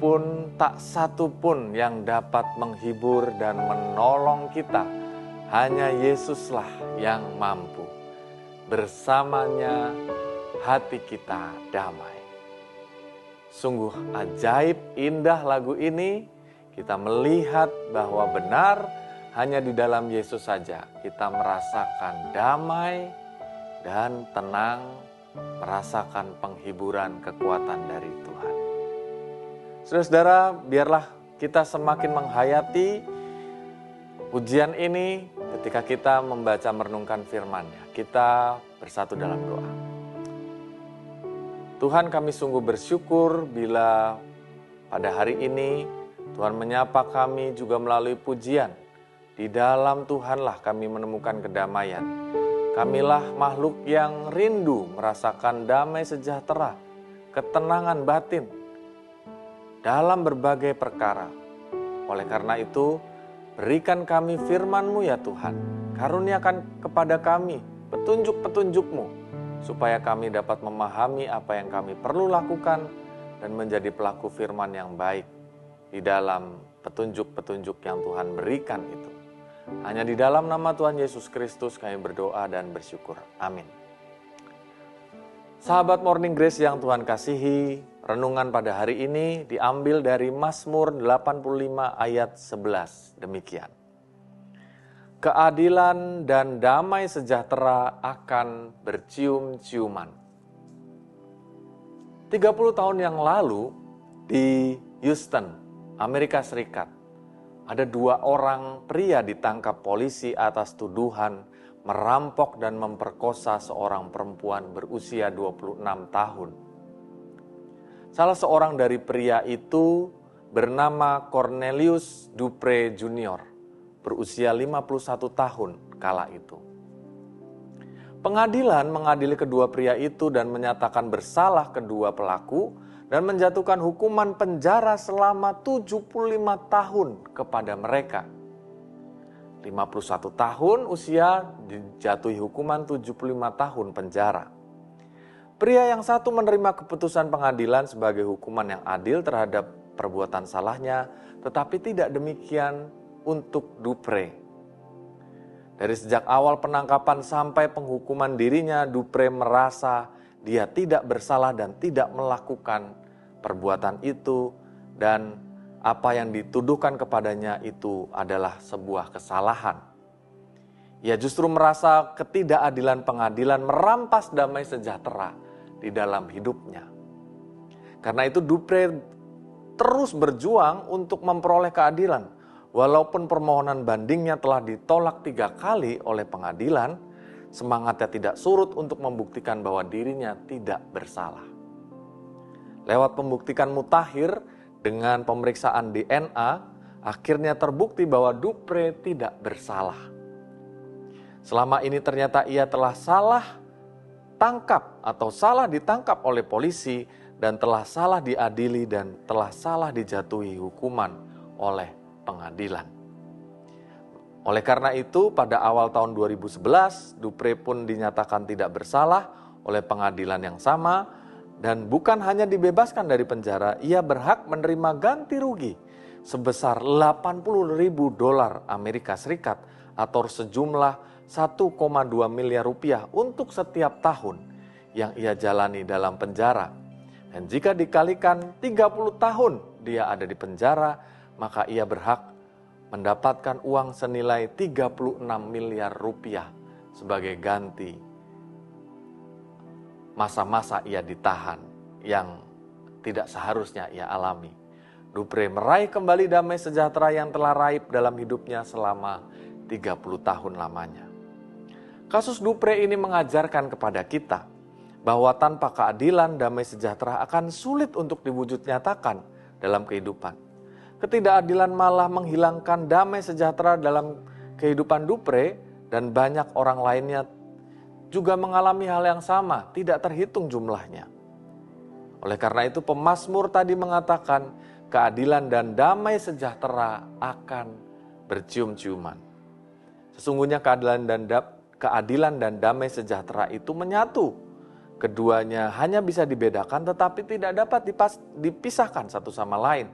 sekalipun tak satu pun yang dapat menghibur dan menolong kita. Hanya Yesuslah yang mampu. Bersamanya hati kita damai. Sungguh ajaib indah lagu ini. Kita melihat bahwa benar hanya di dalam Yesus saja kita merasakan damai dan tenang, merasakan penghiburan kekuatan dari Tuhan. Saudara-saudara, biarlah kita semakin menghayati ujian ini ketika kita membaca merenungkan firman-Nya. Kita bersatu dalam doa. Tuhan, kami sungguh bersyukur bila pada hari ini Tuhan menyapa kami juga melalui pujian. Di dalam Tuhanlah kami menemukan kedamaian. Kamilah makhluk yang rindu merasakan damai sejahtera, ketenangan batin dalam berbagai perkara. Oleh karena itu, berikan kami firman-Mu ya Tuhan. Karuniakan kepada kami petunjuk-petunjuk-Mu, supaya kami dapat memahami apa yang kami perlu lakukan dan menjadi pelaku firman yang baik di dalam petunjuk-petunjuk yang Tuhan berikan itu. Hanya di dalam nama Tuhan Yesus Kristus kami berdoa dan bersyukur. Amin. Sahabat Morning Grace yang Tuhan kasihi, renungan pada hari ini diambil dari Mazmur 85 ayat 11. Demikian. Keadilan dan damai sejahtera akan bercium-ciuman. 30 tahun yang lalu di Houston, Amerika Serikat, ada 2 orang pria ditangkap polisi atas tuduhan merampok dan memperkosa seorang perempuan berusia 26 tahun. Salah seorang dari pria itu bernama Cornelius Dupre Jr., berusia 51 tahun kala itu. Pengadilan mengadili kedua pria itu dan menyatakan bersalah kedua pelaku dan menjatuhkan hukuman penjara selama 75 tahun kepada mereka. 51 tahun usia dijatuhi hukuman 75 tahun penjara. Pria yang satu menerima keputusan pengadilan sebagai hukuman yang adil terhadap perbuatan salahnya, tetapi tidak demikian untuk Dupre. Dari sejak awal penangkapan sampai penghukuman dirinya, Dupre merasa dia tidak bersalah dan tidak melakukan perbuatan itu, dan apa yang dituduhkan kepadanya itu adalah sebuah kesalahan. Ia justru merasa ketidakadilan pengadilan merampas damai sejahtera di dalam hidupnya. Karena itu Dupre terus berjuang untuk memperoleh keadilan. Walaupun permohonan bandingnya telah ditolak 3 kali oleh pengadilan, semangatnya tidak surut untuk membuktikan bahwa dirinya tidak bersalah. Lewat pembuktikan mutakhir dengan pemeriksaan DNA, akhirnya terbukti bahwa Dupre tidak bersalah. Selama ini ternyata ia telah salah tangkap atau salah ditangkap oleh polisi dan telah salah diadili dan telah salah dijatuhi hukuman oleh pengadilan. Oleh karena itu, pada awal tahun 2011, Dupre pun dinyatakan tidak bersalah oleh pengadilan yang sama, dan bukan hanya dibebaskan dari penjara, ia berhak menerima ganti rugi sebesar $80.000 Amerika Serikat atau sejumlah 1,2 miliar rupiah untuk setiap tahun yang ia jalani dalam penjara. Dan jika dikalikan 30 tahun dia ada di penjara, maka ia berhak mendapatkan uang senilai 36 miliar rupiah sebagai ganti masa-masa ia ditahan yang tidak seharusnya ia alami. Dupre meraih kembali damai sejahtera yang telah raib dalam hidupnya selama 30 tahun lamanya. Kasus Dupre ini mengajarkan kepada kita bahwa tanpa keadilan damai sejahtera akan sulit untuk diwujud nyatakan dalam kehidupan. Ketidakadilan malah menghilangkan damai sejahtera dalam kehidupan Dupre, dan banyak orang lainnya juga mengalami hal yang sama, tidak terhitung jumlahnya. Oleh karena itu pemazmur tadi mengatakan keadilan dan damai sejahtera akan bercium-ciuman. Sesungguhnya keadilan dan damai sejahtera itu menyatu. Keduanya hanya bisa dibedakan tetapi tidak dapat dipisahkan satu sama lain.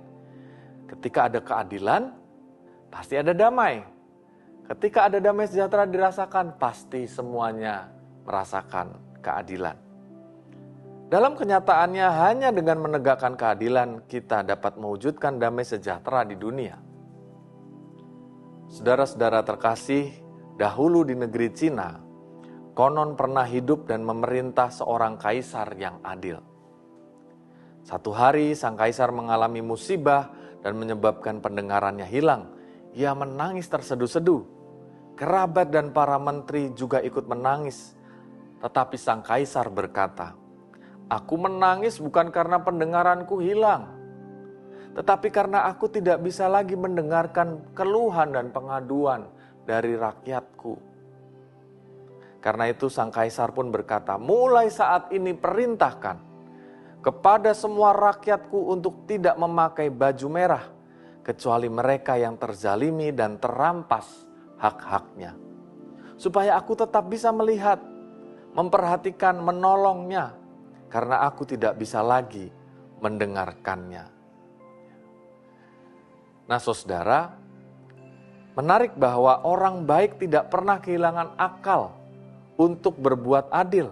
Ketika ada keadilan, pasti ada damai. Ketika ada damai sejahtera dirasakan, pasti semuanya merasakan keadilan. Dalam kenyataannya, hanya dengan menegakkan keadilan, kita dapat mewujudkan damai sejahtera di dunia. Saudara-saudara terkasih, dahulu di negeri Cina, konon pernah hidup dan memerintah seorang kaisar yang adil. Satu hari, sang kaisar mengalami musibah dan menyebabkan pendengarannya hilang. Ia menangis terseduh-seduh. Kerabat dan para menteri juga ikut menangis. Tetapi sang kaisar berkata, "Aku menangis bukan karena pendengaranku hilang, tetapi karena aku tidak bisa lagi mendengarkan keluhan dan pengaduan dari rakyatku." Karena itu sang kaisar pun berkata, "Mulai saat ini perintahkan kepada semua rakyatku untuk tidak memakai baju merah, kecuali mereka yang terzalimi dan terampas hak-haknya. Supaya aku tetap bisa melihat, memperhatikan, menolongnya, karena aku tidak bisa lagi mendengarkannya." Nah saudara, menarik bahwa orang baik tidak pernah kehilangan akal untuk berbuat adil.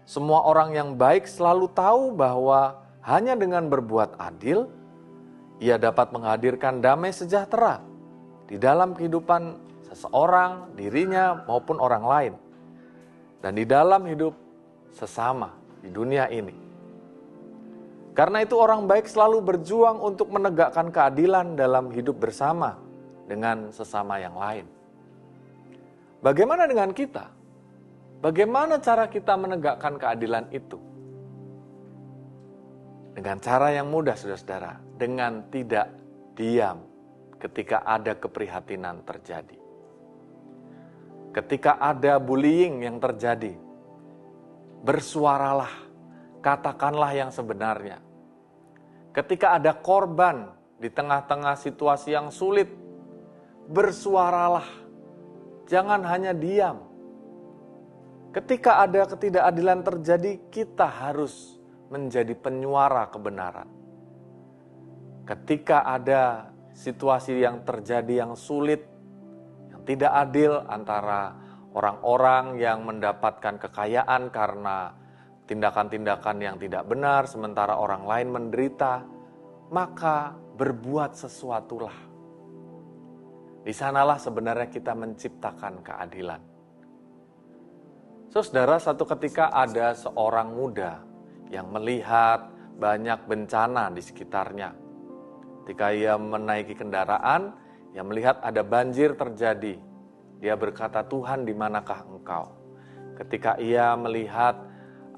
Semua orang yang baik selalu tahu bahwa hanya dengan berbuat adil, ia dapat menghadirkan damai sejahtera di dalam kehidupan seseorang, dirinya maupun orang lain, dan di dalam hidup sesama di dunia ini. Karena itu orang baik selalu berjuang untuk menegakkan keadilan dalam hidup bersama dengan sesama yang lain. Bagaimana dengan kita? Bagaimana cara kita menegakkan keadilan itu? Dengan cara yang mudah, saudara-saudara, dengan tidak diam ketika ada keprihatinan terjadi. Ketika ada bullying yang terjadi, bersuaralah, katakanlah yang sebenarnya. Ketika ada korban di tengah-tengah situasi yang sulit, bersuaralah, jangan hanya diam. Ketika ada ketidakadilan terjadi, kita harus menjadi penyuara kebenaran. Ketika ada situasi yang terjadi yang sulit, yang tidak adil antara orang-orang yang mendapatkan kekayaan karena tindakan-tindakan yang tidak benar, sementara orang lain menderita, maka berbuat sesuatulah. Di sanalah sebenarnya kita menciptakan keadilan. Saudara, satu ketika ada seorang muda yang melihat banyak bencana di sekitarnya. Ketika ia menaiki kendaraan, ia melihat ada banjir terjadi. Dia berkata, "Tuhan, di manakah Engkau?" Ketika ia melihat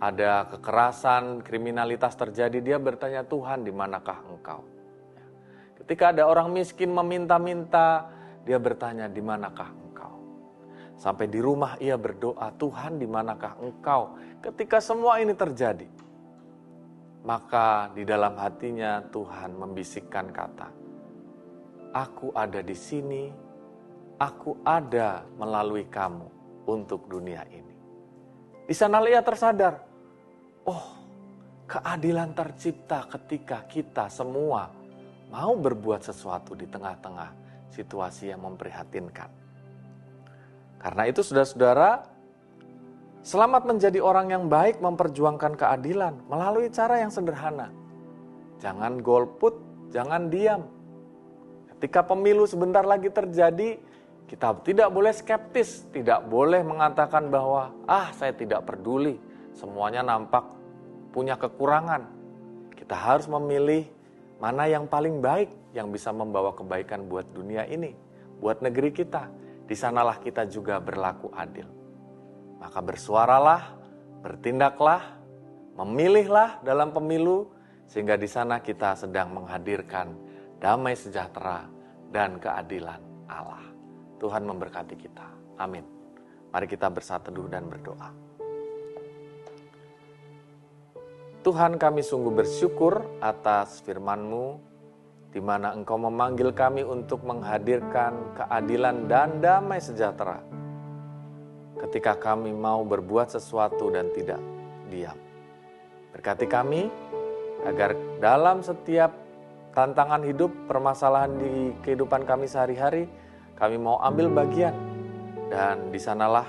ada kekerasan, kriminalitas terjadi, dia bertanya, "Tuhan, di manakah Engkau?" Ketika ada orang miskin meminta-minta, dia bertanya, "Di manakah Engkau?" Sampai di rumah ia berdoa, "Tuhan, di manakah Engkau?" Ketika semua ini terjadi, maka di dalam hatinya Tuhan membisikkan kata, "Aku ada di sini, aku ada melalui kamu untuk dunia ini." Di sana ia tersadar, oh, keadilan tercipta ketika kita semua mau berbuat sesuatu di tengah-tengah situasi yang memprihatinkan. Karena itu saudara-saudara, selamat menjadi orang yang baik memperjuangkan keadilan melalui cara yang sederhana. Jangan golput, jangan diam. Ketika pemilu sebentar lagi terjadi, kita tidak boleh skeptis, tidak boleh mengatakan bahwa saya tidak peduli, semuanya nampak punya kekurangan. Kita harus memilih mana yang paling baik yang bisa membawa kebaikan buat dunia ini, buat negeri kita. Di sanalah kita juga berlaku adil. Maka bersuaralah, bertindaklah, memilihlah dalam pemilu, sehingga di sana kita sedang menghadirkan damai sejahtera dan keadilan Allah. Tuhan memberkati kita. Amin. Mari kita bersatu teduh dan berdoa. Tuhan, kami sungguh bersyukur atas firman-Mu, di mana Engkau memanggil kami untuk menghadirkan keadilan dan damai sejahtera. Ketika kami mau berbuat sesuatu dan tidak diam. Berkati kami agar dalam setiap tantangan hidup, permasalahan di kehidupan kami sehari-hari, kami mau ambil bagian. Dan di sanalah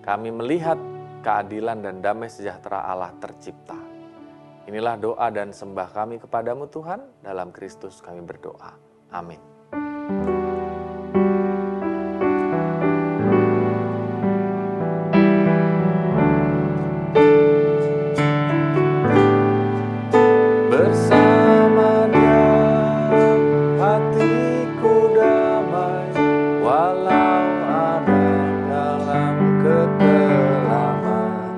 kami melihat keadilan dan damai sejahtera Allah tercipta. Inilah doa dan sembah kami kepadamu Tuhan, dalam Kristus kami berdoa. Amin. Bersama Dia hatiku damai, walau ada dalam kekelaman.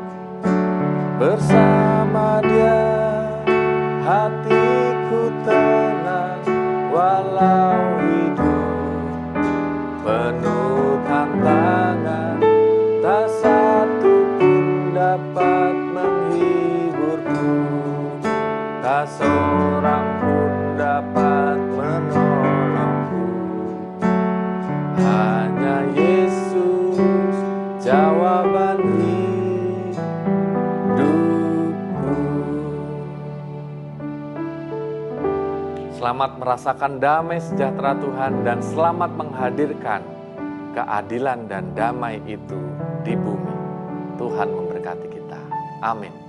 Bersama Dia hatiku tenang, walau hidup penuh tantangan, tak satu pun dapat menghiburku, tak seorang pun dapat menolongku. Hanya Yesus jawaban hidupku. Selamat merasakan damai sejahtera Tuhan dan selamat menghadirkan keadilan dan damai itu di bumi. Tuhan memberkati kita. Amin.